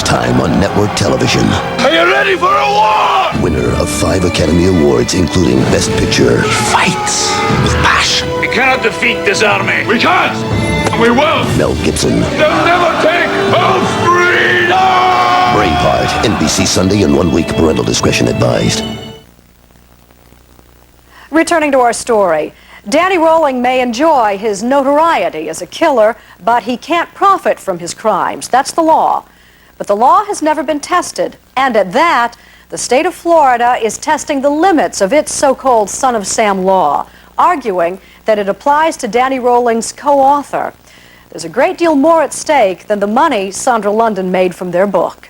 time on network television. Are you ready for a war? Winner of 5 Academy Awards, including Best Picture. Fights with passion. We cannot defeat this army. We can't. And we will. Mel Gibson. They'll never take our freedom! Braveheart, NBC Sunday in 1 week. Parental discretion advised. Returning to our story, Danny Rolling may enjoy his notoriety as a killer, but he can't profit from his crimes. That's the law. But the law has never been tested, and at that, the state of Florida is testing the limits of its so-called Son of Sam law, arguing that it applies to Danny Rolling's co-author. There's a great deal more at stake than the money Sandra London made from their book.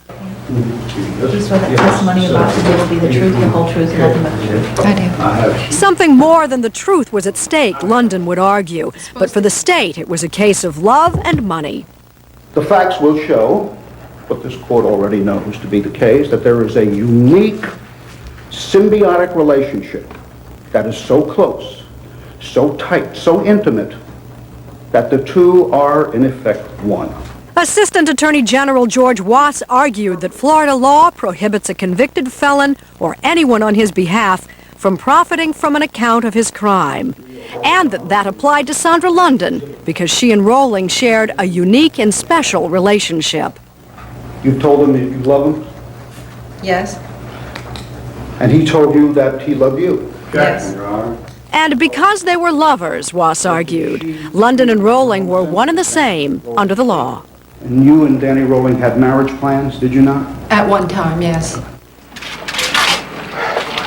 Do you swear that testimony about today will be the truth, the whole truth, and nothing but the truth? I do. Something more than the truth was at stake, London would argue. But for the state, it was a case of love and money. The facts will show, what this court already knows to be the case, that there is a unique symbiotic relationship that is so close, so tight, so intimate, that the two are, in effect, one. Assistant Attorney General George Wass argued that Florida law prohibits a convicted felon or anyone on his behalf from profiting from an account of his crime, and that applied to Sandra London because she and Rolling shared a unique and special relationship. You told him that you love him, Yes. and he told you that he loved you. Yes. And because they were lovers, Wass argued, London and Rolling were one and the same under the law. And you and Danny Rolling had marriage plans, did you not? At one time, yes.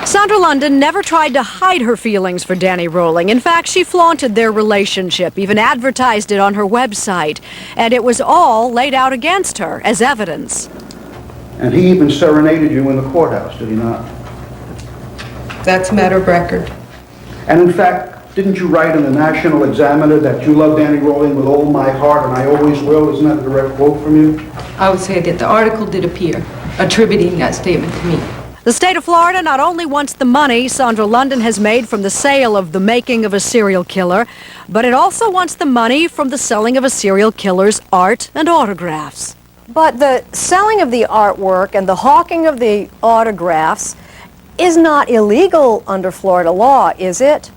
Sandra London never tried to hide her feelings for Danny Rolling. In fact, she flaunted their relationship, even advertised it on her website. And it was all laid out against her as evidence. And he even serenaded you in the courthouse, did he not? That's a matter of record. And in fact, didn't you write in the National Examiner that you love Danny Rolling with all my heart and I always will? Isn't that a direct quote from you? I would say that the article did appear, attributing that statement to me. The state of Florida not only wants the money Sandra London has made from the sale of The Making of a Serial Killer, but it also wants the money from the selling of a serial killer's art and autographs. But the selling of the artwork and the hawking of the autographs is not illegal under Florida law, is it?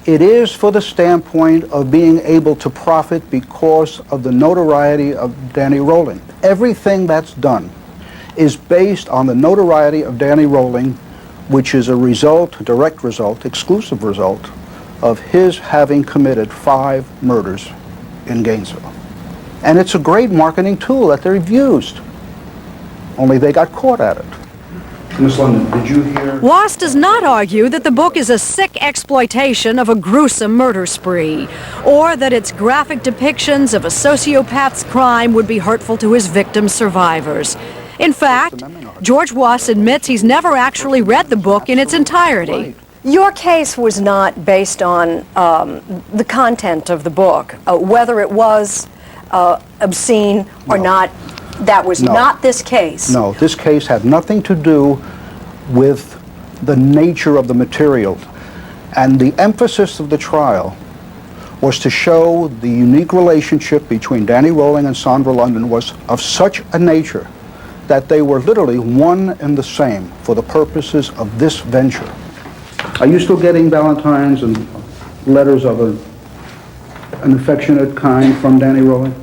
It is for the standpoint of being able to profit because of the notoriety of Danny Rolling. Everything that's done is based on the notoriety of Danny Rolling, which is a result, a direct result, exclusive result, of his having committed 5 murders in Gainesville. And it's a great marketing tool that they've used, only they got caught at it. Miss London, did you hear? Wass does not argue that the book is a sick exploitation of a gruesome murder spree, or that its graphic depictions of a sociopath's crime would be hurtful to his victims' survivors. In fact, George Wass admits he's never actually read the book in its entirety. Your case was not based on the content of the book, whether it was obscene or not. That was not this case. No, this case had nothing to do with the nature of the material. And the emphasis of the trial was to show the unique relationship between Danny Rolling and Sandra London was of such a nature that they were literally one and the same for the purposes of this venture. Are you still getting valentines and letters of an affectionate kind from Danny Rolling?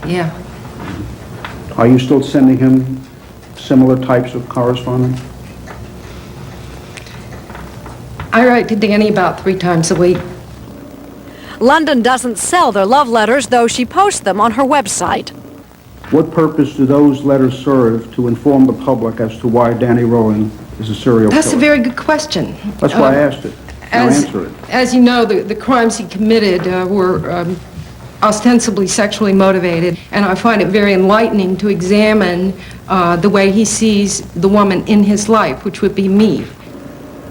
Yeah. Are you still sending him similar types of correspondence? I write to Danny about 3 times a week. London doesn't sell their love letters, though she posts them on her website. What purpose do those letters serve to inform the public as to why Danny Rolling is a serial killer? That's a very good question. That's why I asked it. Now answer it. As you know, the crimes he committed were ostensibly sexually motivated, and I find it very enlightening to examine the way he sees the woman in his life, which would be me.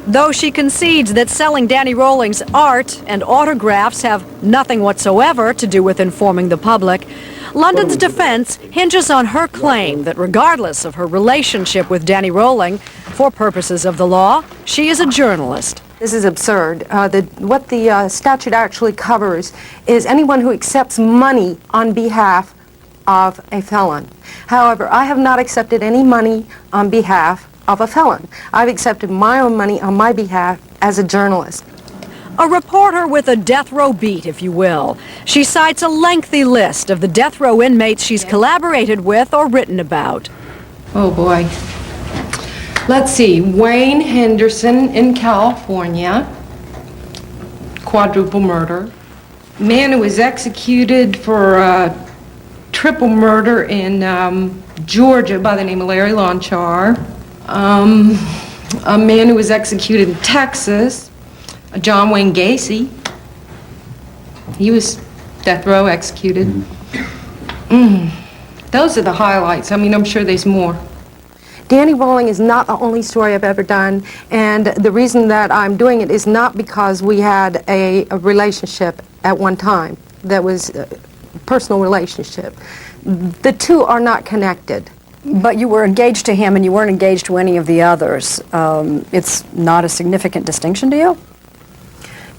Though she concedes that selling Danny Rolling's art and autographs have nothing whatsoever to do with informing the public, London's defense hinges on her claim that regardless of her relationship with Danny Rolling, for purposes of the law, she is a journalist. This is absurd. What the statute actually covers is anyone who accepts money on behalf of a felon. However, I have not accepted any money on behalf of a felon. I've accepted my own money on my behalf as a journalist. A reporter with a death row beat, if you will. She cites a lengthy list of the death row inmates she's collaborated with or written about. Oh boy. Let's see. Wayne Henderson in California. Quadruple murder. Man who was executed for triple murder in Georgia by the name of Larry Lonchar. A man who was executed in Texas. John Wayne Gacy. He was death row executed. Those are the highlights. I mean, I'm sure there's more. Danny Rolling is not the only story I've ever done, and the reason that I'm doing it is not because we had a relationship at one time that was a personal relationship. The two are not connected. But you were engaged to him and you weren't engaged to any of the others. It's not a significant distinction to you?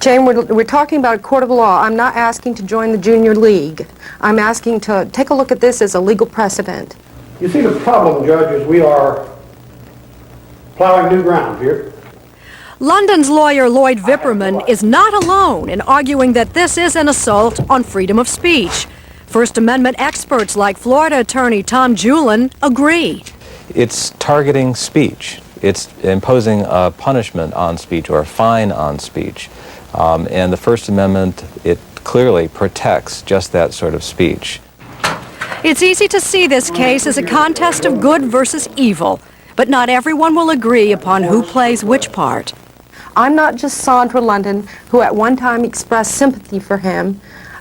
Jane, we're talking about a court of law. I'm not asking to join the junior league. I'm asking to take a look at this as a legal precedent. You see, the problem, Judge, is we are plowing new ground here. London's lawyer Lloyd Vipperman is not alone in arguing that this is an assault on freedom of speech. First Amendment experts like Florida attorney Tom Julin agree. It's targeting speech. It's imposing a punishment on speech or a fine on speech. And the First Amendment, it clearly protects just that sort of speech. It's easy to see this case as a contest of good versus evil, but not everyone will agree upon who plays which part. I'm not just Sandra London, who at one time expressed sympathy for him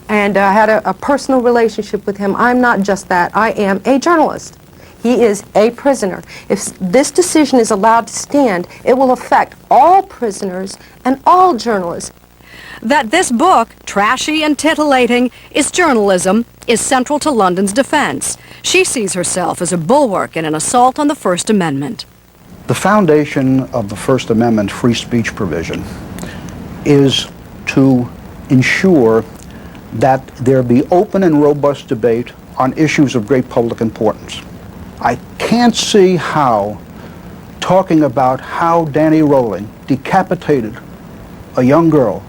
and had a personal relationship with him. I'm not just that. I am a journalist. He is a prisoner. If this decision is allowed to stand, it will affect all prisoners and all journalists. That this book, trashy and titillating, is journalism, is central to London's defense. She sees herself as a bulwark in an assault on the First Amendment. The foundation of the First Amendment free speech provision is to ensure that there be open and robust debate on issues of great public importance. I can't see how talking about how Danny Rolling decapitated a young girl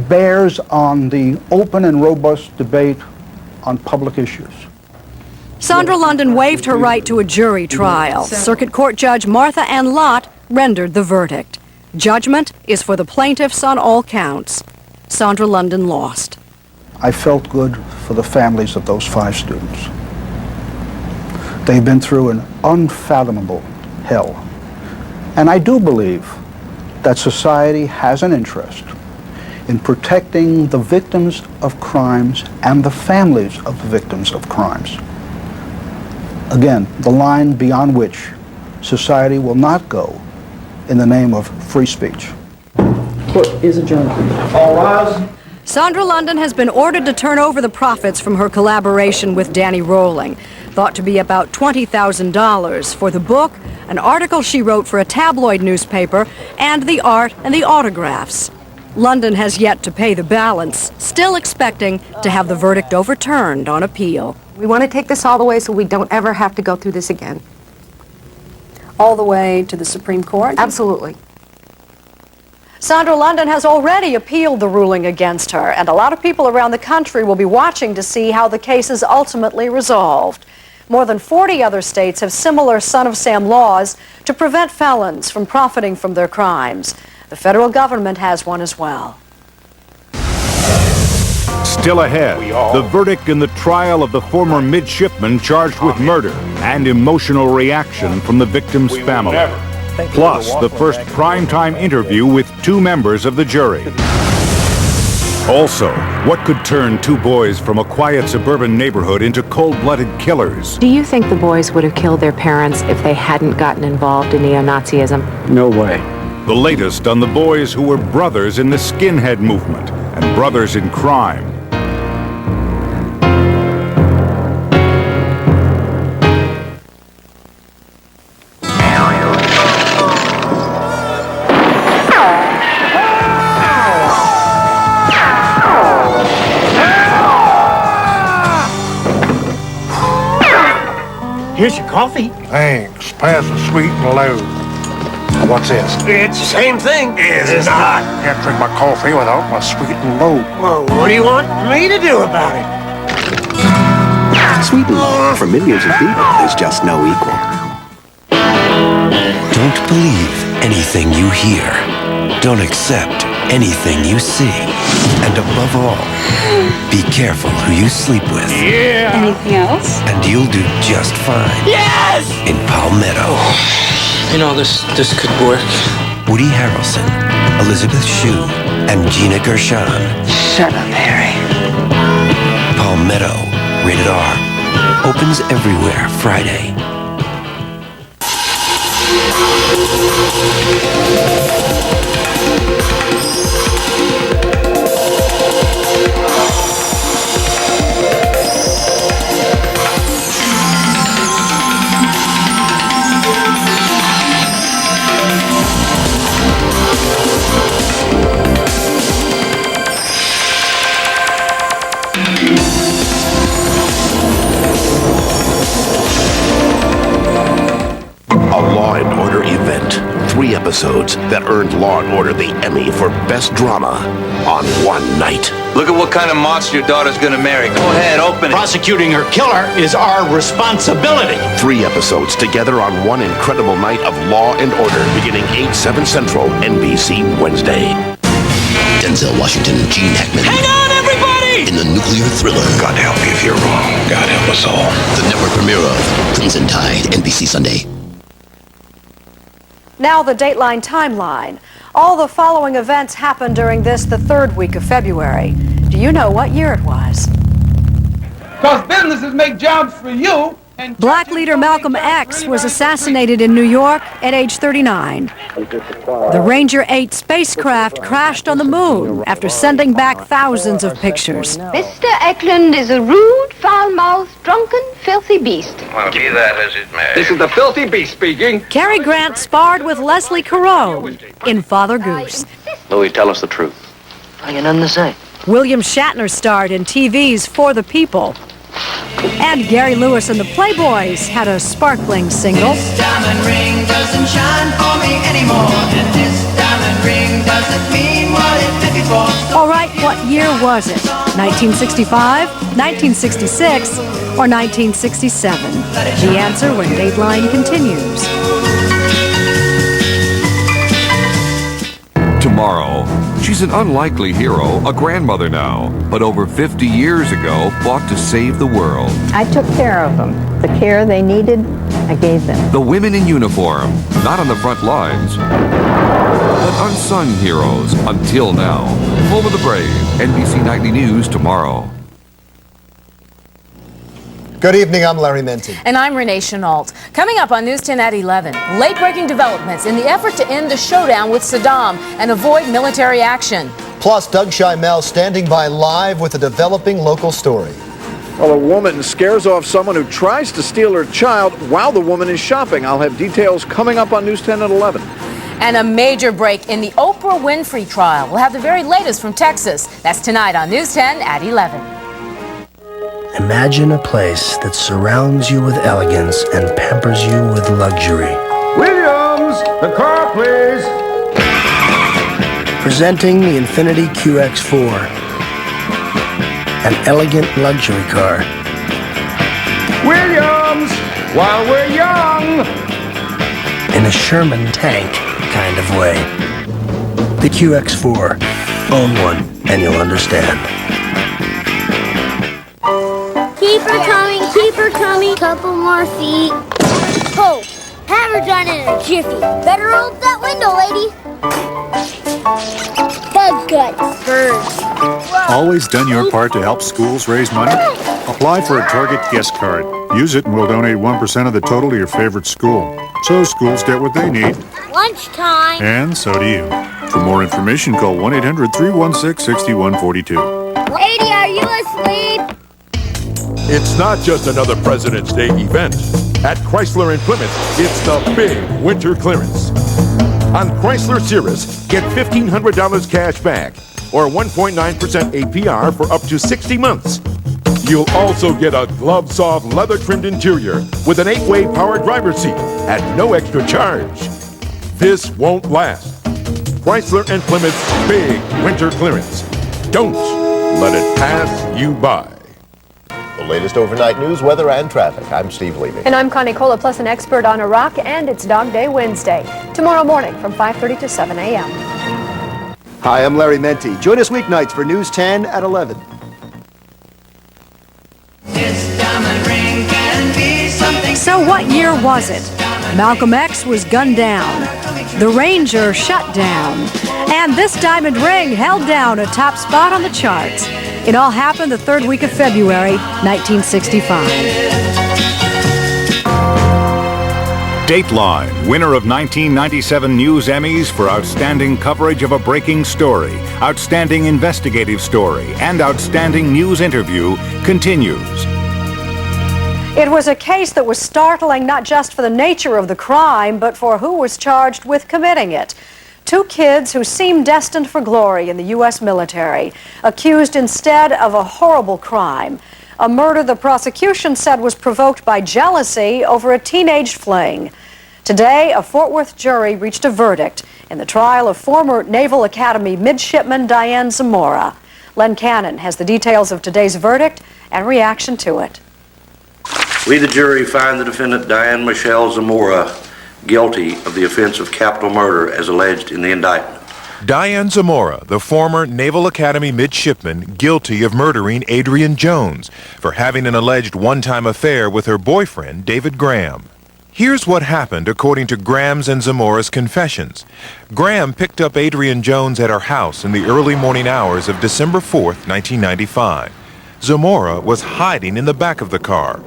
bears on the open and robust debate on public issues. Sandra London waived her right to a jury trial. Circuit Court Judge Martha Ann Lott rendered the verdict. Judgment is for the plaintiffs on all counts. Sandra London lost. I felt good for the families of those 5 students. They've been through an unfathomable hell. And I do believe that society has an interest in protecting the victims of crimes and the families of the victims of crimes. Again, the line beyond which society will not go in the name of free speech. Court is adjourned. All rise. Sandra London has been ordered to turn over the profits from her collaboration with Danny Rolling, thought to be about $20,000 for the book, an article she wrote for a tabloid newspaper, and the art and the autographs. London has yet to pay the balance, still expecting to have the verdict overturned on appeal. We want to take this all the way so we don't ever have to go through this again. All the way to the Supreme Court? Absolutely. Sandra London has already appealed the ruling against her, and a lot of people around the country will be watching to see how the case is ultimately resolved. More than 40 other states have similar son of Sam laws to prevent felons from profiting from their crimes. The federal government has one as well. Still ahead, the verdict in the trial of the former midshipman charged with murder and emotional reaction from the victim's family. Plus, the first primetime interview with 2 members of the jury. Also, what could turn 2 boys from a quiet suburban neighborhood into cold-blooded killers? Do you think the boys would have killed their parents if they hadn't gotten involved in neo-Nazism? No way. The latest on the boys who were brothers in the skinhead movement and brothers in crime. Here's your coffee. Thanks. Pass the sweet and low. What's this? It's the same thing. It's not. Can't drink my coffee without my sweet and low. Well, what do you want me to do about it? Sweet and low, for millions of people, there's just no equal. Don't believe anything you hear. Don't accept anything you see. And above all, be careful who you sleep with. Yeah! Anything else? And you'll do just fine. Yes! In Palmetto. You know, this could work. Woody Harrelson, Elizabeth Shue, and Gina Gershon. Shut up, Harry. Palmetto, rated R. Opens everywhere Friday. A Law and Order event. 3 episodes that earned Law and Order the Emmy for Best Drama on one night. Look at what kind of monster your daughter's gonna marry. Go ahead, open it. Prosecuting her killer is our responsibility. 3 episodes together on one incredible night of Law and Order, beginning 8/7 Central, NBC Wednesday. Denzel Washington, Gene Hackman. Hang on, everybody! In the nuclear thriller. God help you if you're wrong. God help us all. The network premiere of Crimson Tide, NBC Sunday. Now the Dateline timeline. All the following events happened during the 3rd week of February. Do you know what year it was? Because businesses make jobs for you. And Black leader Malcolm X was assassinated in New York at age 39. The Ranger 8 spacecraft crashed on the moon after sending back thousands of pictures. Mr. Eklund is a rude, foul-mouthed, drunken, filthy beast. Well, be that as it may. This is the filthy beast speaking. Cary Grant sparred with Leslie Caron in Father Goose. Louis, tell us the truth. I got nothing to say. William Shatner starred in TV's For the People. And Gary Lewis and the Playboys had a sparkling single. This diamond ring doesn't shine for me anymore, and this diamond ring doesn't mean what it did before. All right, what year was it? 1965, 1966, or 1967? The answer when Dateline continues. Tomorrow, she's an unlikely hero, a grandmother now, but over 50 years ago fought to save the world. I took care of them. The care they needed, I gave them. The women in uniform, not on the front lines, but unsung heroes until now. Home of the Brave, NBC Nightly News tomorrow. Good evening, I'm Larry Menti. And I'm Renee Chenault. Coming up on News 10 at 11, late-breaking developments in the effort to end the showdown with Saddam and avoid military action. Plus, Doug Schimel standing by live with a developing local story. Well, a woman scares off someone who tries to steal her child while the woman is shopping. I'll have details coming up on News 10 at 11. And a major break in the Oprah Winfrey trial. We'll have the very latest from Texas. That's tonight on News 10 at 11. Imagine a place that surrounds you with elegance and pampers you with luxury. Williams, the car, please. Presenting the Infiniti QX4, an elegant luxury car. Williams, while we're young. In a Sherman tank kind of way. The QX4. Own one and you'll understand. Keep her coming, couple more feet. Oh, have her done in a jiffy. Better open that window, lady. Bug guts, birds. Always done your part to help schools raise money? Apply for a Target guest card. Use it and we'll donate 1% of the total to your favorite school. So schools get what they need. Lunchtime. And so do you. For more information, call 1-800-316-6142. Lady, are you asleep? It's not just another President's Day event. At Chrysler in Plymouth, it's the big winter clearance. On Chrysler Cirrus, get $1,500 cash back or 1.9% APR for up to 60 months. You'll also get a glove-soft, leather-trimmed interior with an 8-way power driver's seat at no extra charge. This won't last. Chrysler and Plymouth's big winter clearance. Don't let it pass you by. The latest overnight news, weather, and traffic. I'm Steve Levy. And I'm Connie Cola, plus an expert on Iraq, and it's Dog Day Wednesday. Tomorrow morning from 5:30 to 7 a.m. Hi, I'm Larry Menti. Join us weeknights for News 10 at 11. So what year was it? Malcolm X was gunned down. The Ranger shut down. And this diamond ring held down a top spot on the charts. It all happened the third week of February, 1965. Dateline, winner of 1997 News Emmys for outstanding coverage of a breaking story, outstanding investigative story, and outstanding news interview, continues. It was a case that was startling not just for the nature of the crime, but for who was charged with committing it. Two kids who seemed destined for glory in the U.S. military, accused instead of a horrible crime, a murder the prosecution said was provoked by jealousy over a teenage fling. Today, a Fort Worth jury reached a verdict in the trial of former Naval Academy midshipman Diane Zamora. Len Cannon has the details of today's verdict and reaction to it. We, the jury, find the defendant Diane Michelle Zamora guilty of the offense of capital murder as alleged in the indictment. Diane Zamora, the former Naval Academy midshipman, guilty of murdering Adrian Jones for having an alleged one-time affair with her boyfriend, David Graham. Here's what happened according to Graham's and Zamora's confessions. Graham picked up Adrian Jones at her house in the early morning hours of December 4th, 1995. Zamora was hiding in the back of the car.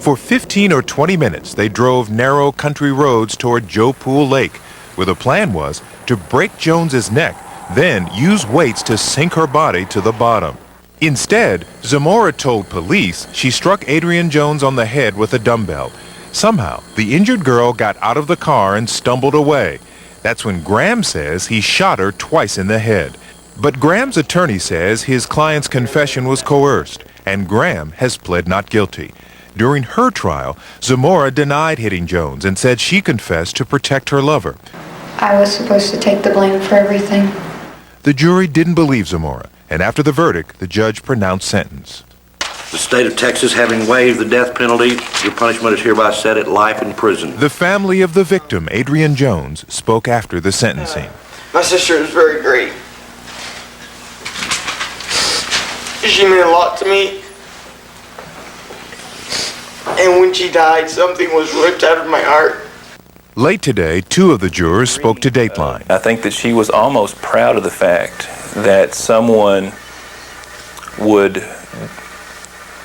For 15 or 20 minutes, they drove narrow country roads toward Joe Pool Lake, where the plan was to break Jones's neck, then use weights to sink her body to the bottom. Instead, Zamora told police she struck Adrian Jones on the head with a dumbbell. Somehow, the injured girl got out of the car and stumbled away. That's when Graham says he shot her twice in the head. But Graham's attorney says his client's confession was coerced, and Graham has pled not guilty. During her trial, Zamora denied hitting Jones and said she confessed to protect her lover. I was supposed to take the blame for everything. The jury didn't believe Zamora, and after the verdict, the judge pronounced sentence. The state of Texas having waived the death penalty, your punishment is hereby set at life in prison. The family of the victim, Adrian Jones, spoke after the sentencing. My sister is very great. She meant a lot to me. And when she died, something was ripped out of my heart. Late today, two of the jurors spoke to Dateline. I think that she was almost proud of the fact that someone would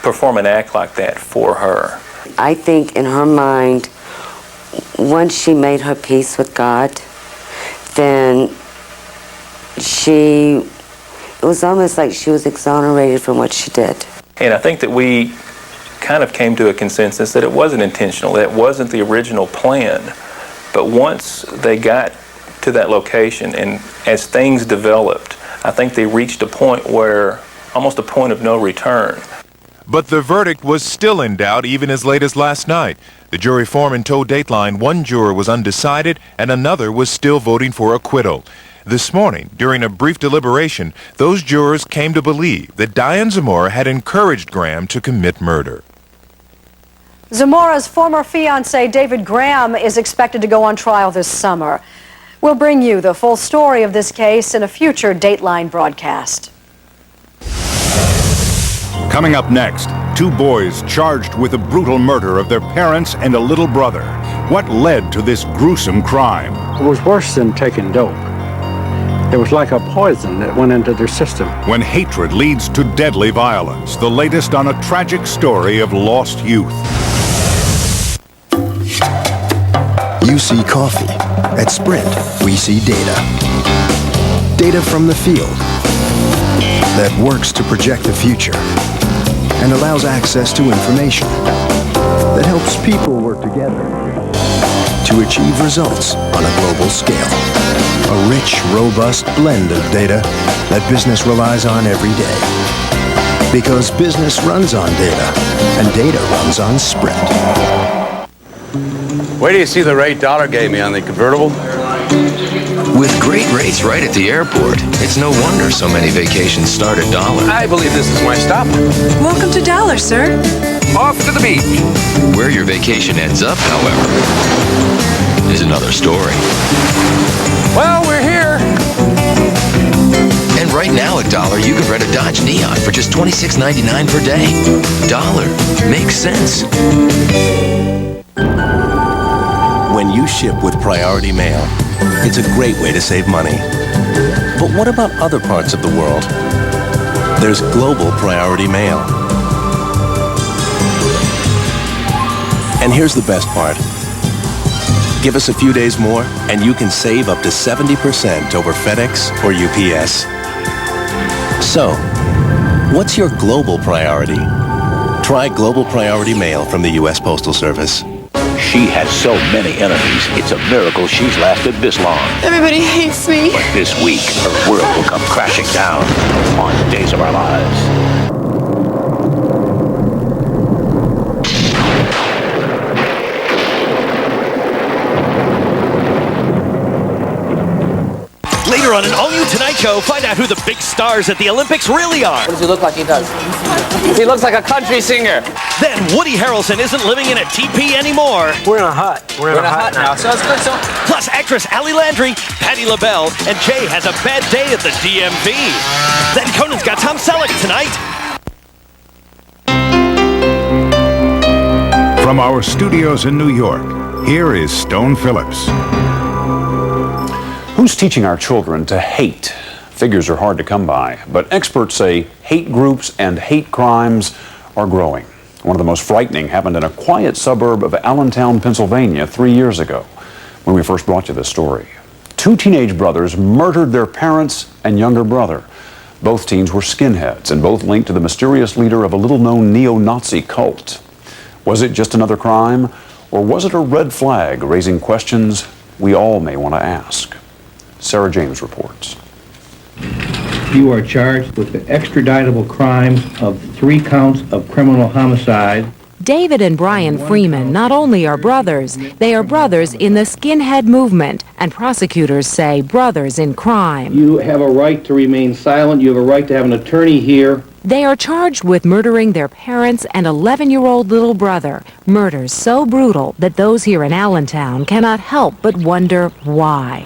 perform an act like that for her. I think in her mind, once she made her peace with God, then it was almost like she was exonerated from what she did. And I think that we kind of came to a consensus that it wasn't intentional, that it wasn't the original plan. But once they got to that location and as things developed, I think they reached a point where, almost a point of no return. But the verdict was still in doubt even as late as last night. The jury foreman told Dateline one juror was undecided and another was still voting for acquittal. This morning, during a brief deliberation, those jurors came to believe that Diane Zamora had encouraged Graham to commit murder. Zamora's former fiancé, David Graham, is expected to go on trial this summer. We'll bring you the full story of this case in a future Dateline broadcast. Coming up next, two boys charged with the brutal murder of their parents and a little brother. What led to this gruesome crime? It was worse than taking dope. It was like a poison that went into their system. When hatred leads to deadly violence, the latest on a tragic story of lost youth. You see coffee. At Sprint, we see data. Data from the field that works to project the future and allows access to information that helps people work together to achieve results on a global scale. A rich, robust blend of data that business relies on every day. Because business runs on data, and data runs on Sprint. Where do you see the rate Dollar gave me on the convertible? With great rates right at the airport, it's no wonder so many vacations start at Dollar. I believe this is my stop. Welcome to Dollar, sir. Off to the beach. Where your vacation ends up, however, is another story. Well, we're here. And right now at Dollar, you can rent a Dodge Neon for just $26.99 per day. Dollar. Makes sense. When you ship with Priority Mail, it's a great way to save money. But what about other parts of the world? There's Global Priority Mail. And here's the best part. Give us a few days more, and you can save up to 70% over FedEx or UPS. So, what's your global priority? Try Global Priority Mail from the U.S. Postal Service. She has so many enemies, it's a miracle she's lasted this long. Everybody hates me. But this week, her world will come crashing down on Days of Our Lives. Later on an all-new Tonight Show, find out who the big stars at the Olympics really are. What does he look like he does? He looks like a country singer. Then Woody Harrelson isn't living in a teepee anymore. We're in a hut. We're in a hut now. So it's good. So Plus actress Ali Landry, Patti LaBelle, and Jay has a bad day at the DMV. Then Conan's got Tom Selleck tonight. From our studios in New York, here is Stone Phillips. Who's teaching our children to hate? Figures are hard to come by, but experts say hate groups and hate crimes are growing. One of the most frightening happened in a quiet suburb of Allentown, Pennsylvania 3 years ago when we first brought you this story. Two teenage brothers murdered their parents and younger brother. Both teens were skinheads and both linked to the mysterious leader of a little-known neo-Nazi cult. Was it just another crime, or was it a red flag raising questions we all may want to ask? Sarah James reports. You are charged with the extraditable crimes of 3 counts of criminal homicide. David and Brian Freeman not only are brothers, they are brothers in the skinhead movement, and prosecutors say brothers in crime. You have a right to remain silent. You have a right to have an attorney here. They are charged with murdering their parents and 11-year-old little brother, murders so brutal that those here in Allentown cannot help but wonder why.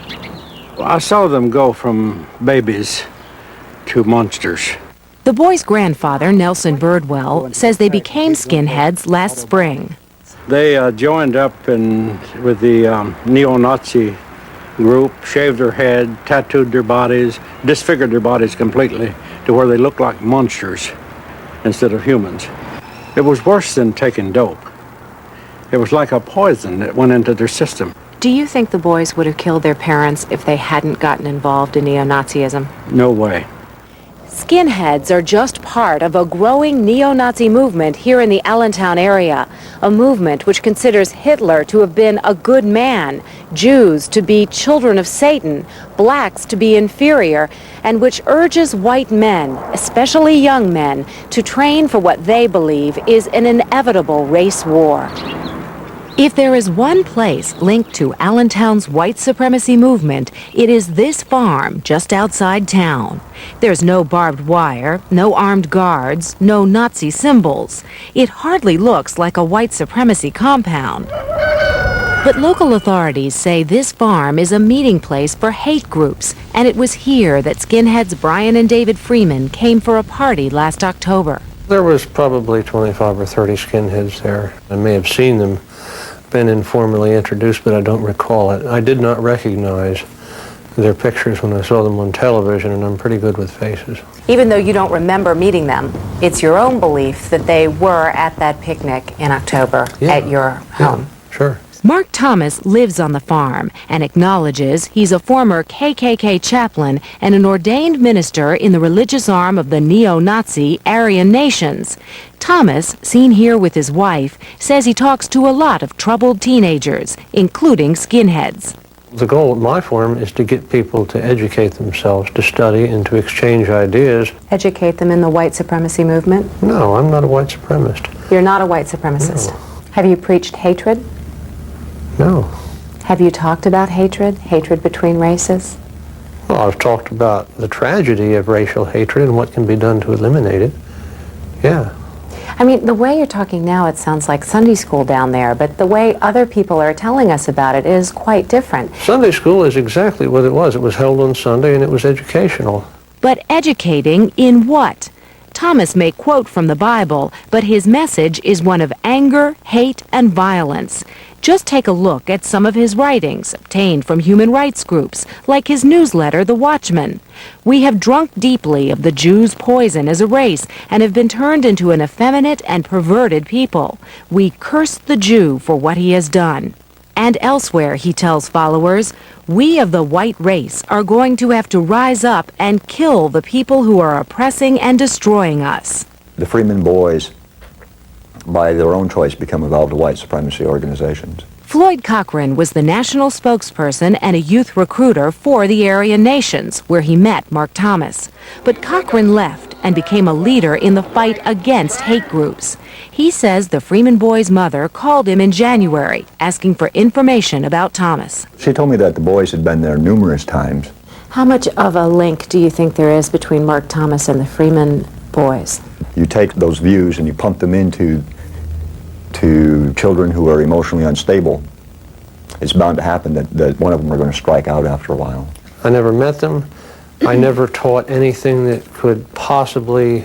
I saw them go from babies to monsters. The boy's grandfather, Nelson Birdwell, says they became skinheads last spring. They joined up with the neo-Nazi group, shaved their head, tattooed their bodies, disfigured their bodies completely to where they looked like monsters instead of humans. It was worse than taking dope. It was like a poison that went into their system. Do you think the boys would have killed their parents if they hadn't gotten involved in neo-Nazism? No way. Skinheads are just part of a growing neo-Nazi movement here in the Allentown area, a movement which considers Hitler to have been a good man, Jews to be children of Satan, blacks to be inferior, and which urges white men, especially young men, to train for what they believe is an inevitable race war. If there is one place linked to Allentown's white supremacy movement, it is this farm just outside town. There's no barbed wire, no armed guards, no Nazi symbols. It hardly looks like a white supremacy compound. But local authorities say this farm is a meeting place for hate groups, and it was here that skinheads Brian and David Freeman came for a party last October. There was probably 25 or 30 skinheads there. I may have seen them, been informally introduced, but I don't recall it. I did not recognize their pictures when I saw them on television, and I'm pretty good with faces. Even though you don't remember meeting them, it's your own belief that they were at that picnic in October at your home. Sure. Mark Thomas lives on the farm and acknowledges he's a former KKK chaplain and an ordained minister in the religious arm of the neo-Nazi Aryan nations. Thomas, seen here with his wife, says he talks to a lot of troubled teenagers, including skinheads. The goal at my forum is to get people to educate themselves, to study and to exchange ideas. Educate them in the white supremacy movement? No, I'm not a white supremacist. You're not a white supremacist? No. Have you preached hatred? No. Have you talked about hatred? Hatred between races? Well, I've talked about the tragedy of racial hatred and what can be done to eliminate it. Yeah. I mean, the way you're talking now, it sounds like Sunday school down there, but the way other people are telling us about it is quite different. Sunday school is exactly what it was. It was held on Sunday and it was educational. But educating in what? Thomas may quote from the Bible, but his message is one of anger, hate, and violence. Just take a look at some of his writings, obtained from human rights groups, like his newsletter, The Watchman. We have drunk deeply of the Jews' poison as a race and have been turned into an effeminate and perverted people. We curse the Jew for what he has done. And elsewhere, he tells followers, we of the white race are going to have to rise up and kill the people who are oppressing and destroying us. The Freeman Boys, by their own choice, become involved in white supremacy organizations. Floyd Cochran was the national spokesperson and a youth recruiter for the Aryan Nations, where he met Mark Thomas. But Cochran left and became a leader in the fight against hate groups. He says the Freeman Boys' mother called him in January, asking for information about Thomas. She told me that the boys had been there numerous times. How much of a link do you think there is between Mark Thomas and the Freeman Boys? You take those views and you pump them into children who are emotionally unstable. It's bound to happen that one of them are going to strike out after a while. I never met them. I never taught anything that could possibly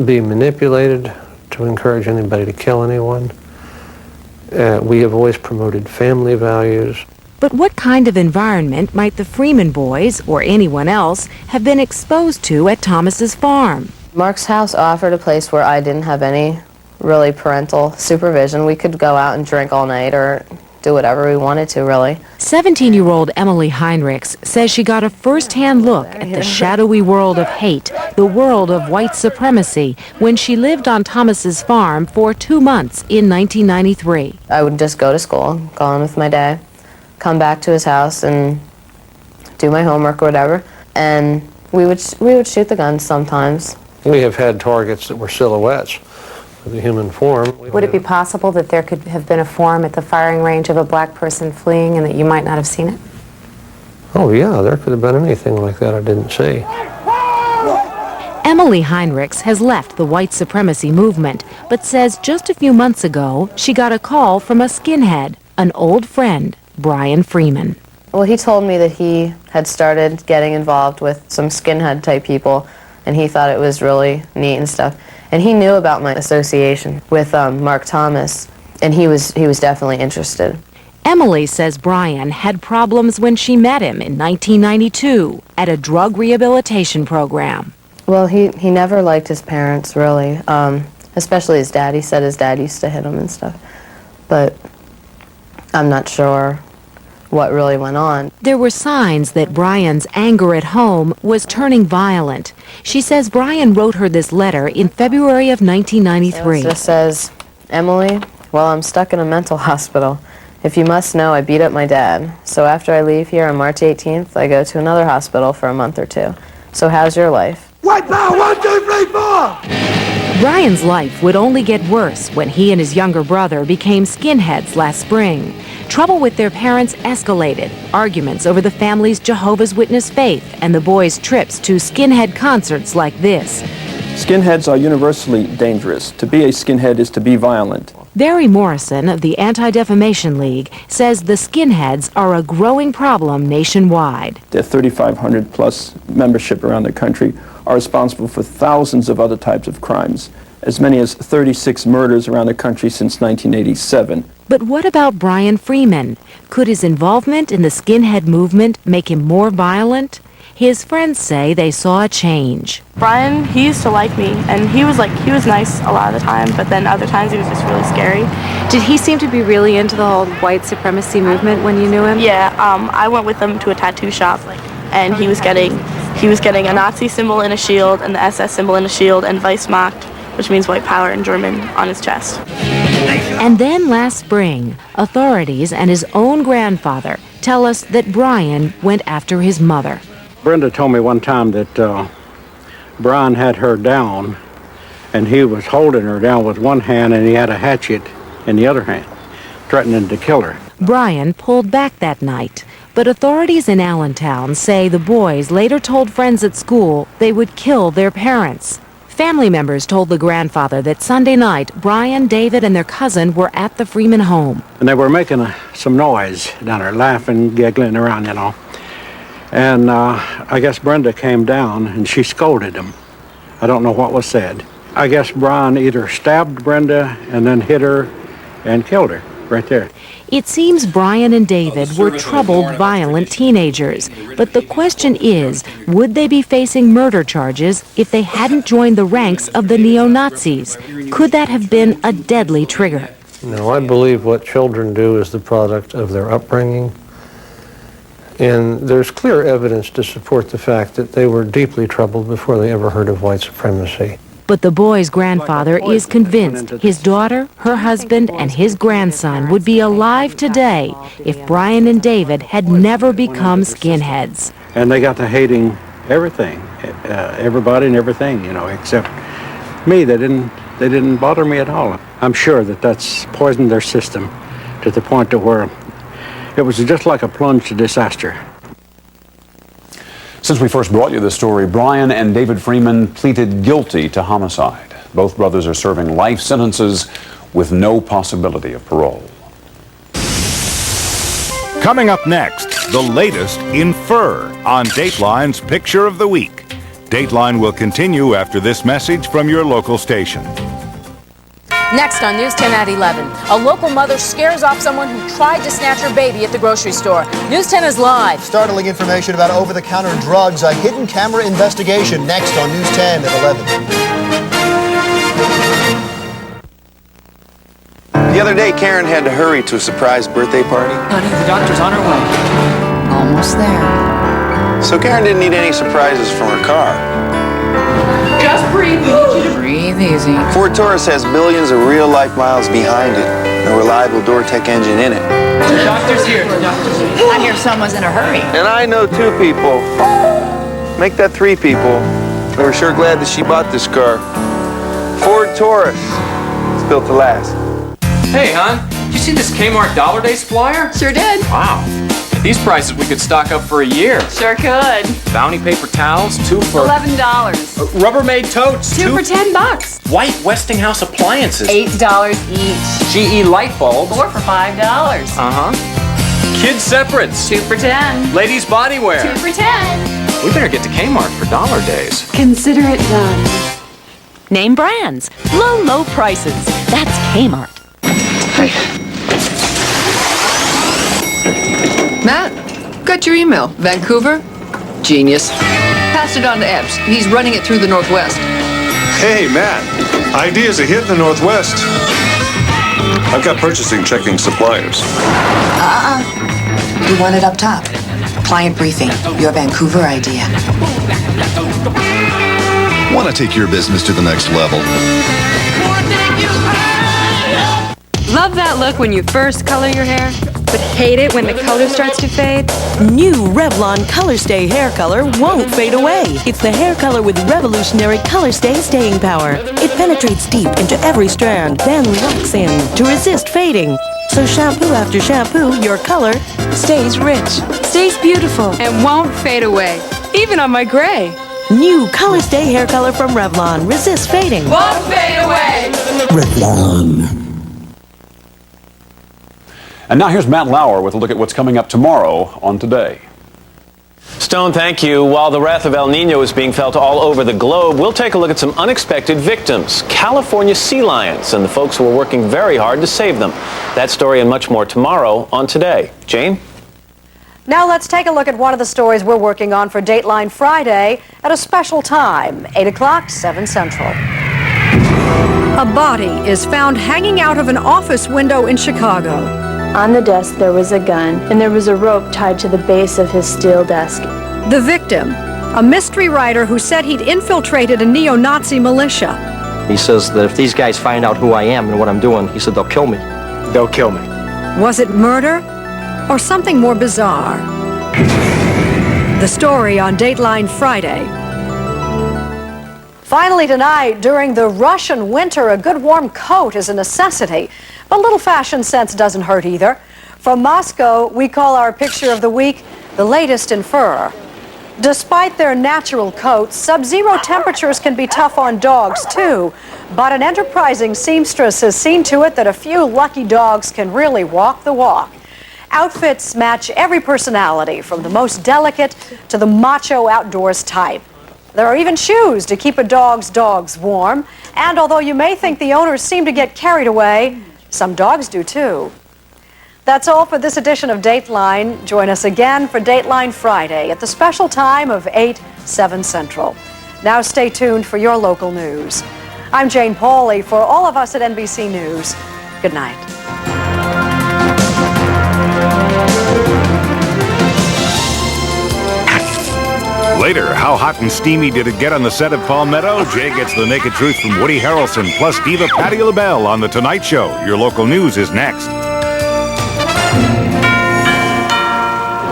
be manipulated to encourage anybody to kill anyone. We have always promoted family values. But what kind of environment might the Freeman Boys, or anyone else, have been exposed to at Thomas's farm? Mark's house offered a place where I didn't have any really parental supervision. We could go out and drink all night or do whatever we wanted to, really. 17-year-old Emily Heinrichs says she got a first-hand look at the shadowy world of hate, the world of white supremacy, when she lived on Thomas's farm for 2 months in 1993. I would just go to school, go on with my day, come back to his house and do my homework or whatever, and we would shoot the guns sometimes. We have had targets that were silhouettes of the human form. Would it be possible that there could have been a form at the firing range of a black person fleeing and that you might not have seen it? Oh yeah, there could have been anything like that I didn't see. Emily Heinrichs has left the white supremacy movement, but says just a few months ago she got a call from a skinhead, an old friend, Brian Freeman. Well, he told me that he had started getting involved with some skinhead type people, and he thought it was really neat and stuff. And he knew about my association with Mark Thomas, and he was definitely interested. Emily says Brian had problems when she met him in 1992 at a drug rehabilitation program. Well, he never liked his parents, really, especially his dad. He said his dad used to hit him and stuff. But I'm not sure what really went on. There were signs that Brian's anger at home was turning violent. She says Brian wrote her this letter in February of 1993. It just says, Emily, well, I'm stuck in a mental hospital. If you must know, I beat up my dad. So after I leave here on March 18th, I go to another hospital for a month or two. So how's your life? White power, 1, 2, 3, 4! Brian's life would only get worse when he and his younger brother became skinheads last spring. Trouble with their parents escalated, arguments over the family's Jehovah's Witness faith, and the boys' trips to skinhead concerts like this. Skinheads are universally dangerous. To be a skinhead is to be violent. Barry Morrison of the Anti-Defamation League says the skinheads are a growing problem nationwide. Their 3,500 plus membership around the country are responsible for thousands of other types of crimes, as many as 36 murders around the country since 1987. But what about Brian Freeman? Could his involvement in the skinhead movement make him more violent? His friends say they saw a change. Brian, he used to like me, and he was nice a lot of the time, but then other times he was just really scary. Did he seem to be really into the whole white supremacy movement when you knew him? Yeah, I went with him to a tattoo shop, and he was getting a Nazi symbol in a shield and the SS symbol in a shield and Weissmacht, which means white power in German, on his chest. And then last spring, authorities and his own grandfather tell us that Brian went after his mother. Brenda told me one time that Brian had her down, and he was holding her down with one hand, and he had a hatchet in the other hand, threatening to kill her. Brian pulled back that night, but authorities in Allentown say the boys later told friends at school they would kill their parents. Family members told the grandfather that Sunday night, Brian, David, and their cousin were at the Freeman home. And they were making some noise down there, laughing, giggling around, you know. And I guess Brenda came down and she scolded them. I don't know what was said. I guess Brian either stabbed Brenda and then hit her and killed her right there. It seems Brian and David were troubled, violent teenagers. But the question is, would they be facing murder charges if they hadn't joined the ranks of the neo-Nazis? Could that have been a deadly trigger? No, I believe what children do is the product of their upbringing. And there's clear evidence to support the fact that they were deeply troubled before they ever heard of white supremacy. But the boy's grandfather is convinced his daughter, her husband, and his grandson would be alive today if Brian and David had never become skinheads. And they got to hating everything, everybody and everything, you know, except me. They didn't bother me at all. I'm sure that that's poisoned their system to the point to where it was just like a plunge to disaster. Since we first brought you this story, Brian and David Freeman pleaded guilty to homicide. Both brothers are serving life sentences with no possibility of parole. Coming up next, the latest in fur on Dateline's Picture of the Week. Dateline will continue after this message from your local station. Next on News 10 at 11, a local mother scares off someone who tried to snatch her baby at the grocery store. News 10 is live. Startling information about over-the-counter drugs, a hidden camera investigation next on News 10 at 11. The other day, Karen had to hurry to a surprise birthday party. Honey, the doctor's on her way. Almost there. So Karen didn't need any surprises from her car. Just breathe. We need you to breathe easy. Ford Taurus has millions of real-life miles behind it, and a reliable door-tech engine in it. The doctor's here. The doctor's here. I hear someone's in a hurry. And I know 2 people. Make that 3 people. And we're sure glad that she bought this car. Ford Taurus. It's built to last. Hey, hon, did you see this Kmart Dollar Days flyer? Sure did. Wow. At these prices, we could stock up for a year. Sure could. Bounty paper towels, 2 for... $11. Rubbermaid totes, 2 for $10. White Westinghouse appliances. $8 each. GE light bulbs. 4 for $5. Uh-huh. Kids separates. 2 for $10. Ladies body wear. 2 for $10. We better get to Kmart for Dollar Days. Consider it done. Name brands. Low prices. That's Kmart. Matt, got your email. Vancouver? Genius. Passed it on to Epps. He's running it through the Northwest. Hey, Matt. Idea's a hit in the Northwest. I've got purchasing checking suppliers. You want it up top. Client briefing. Your Vancouver idea. Want to take your business to the next level? Love that look when you first color your hair, but hate it when the color starts to fade? New Revlon Color Stay hair color won't fade away. It's the hair color with revolutionary Color Stay staying power. It penetrates deep into every strand, then locks in to resist fading. So shampoo after shampoo, your color stays rich, Stays beautiful, and won't fade away, even on my gray. New Color Stay hair color from Revlon. Resist fading. Won't fade away. Revlon. And now here's Matt Lauer with a look at what's coming up tomorrow on Today. Stone, thank you. While the wrath of El Nino is being felt all over the globe, we'll take a look at some unexpected victims. California sea lions and the folks who are working very hard to save them. That story and much more tomorrow on Today. Jane? Now let's take a look at one of the stories we're working on for Dateline Friday at a special time, 8 o'clock, 7 Central. A body is found hanging out of an office window in Chicago. On the desk there was a gun, and there was a rope tied to the base of his steel desk. The victim, a mystery writer who said he'd infiltrated a neo-Nazi militia. He says that if these guys find out who I am and what I'm doing, he said they'll kill me. They'll kill me. Was it murder or something more bizarre? The story on Dateline Friday. Finally tonight, during the Russian winter, a good warm coat is a necessity. But a little fashion sense doesn't hurt either. From Moscow, we call our picture of the week the latest in fur. Despite their natural coats, sub-zero temperatures can be tough on dogs too. But an enterprising seamstress has seen to it that a few lucky dogs can really walk the walk. Outfits match every personality, from the most delicate to the macho outdoors type. There are even shoes to keep a dog's warm. And although you may think the owners seem to get carried away, some dogs do too. That's all for this edition of Dateline. Join us again for Dateline Friday at the special time of 8/7 Central. Now stay tuned for your local news. I'm Jane Pauley. For all of us at NBC News, good night. Later, how hot and steamy did it get on the set of Palmetto? Jay gets the naked truth from Woody Harrelson, plus diva Patti LaBelle on The Tonight Show. Your local news is next.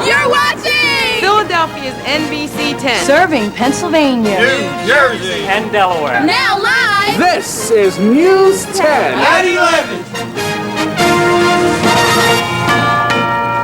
You're watching Philadelphia's NBC 10. Serving Pennsylvania, New Jersey, and Delaware. Now live. This is News 10 at 11.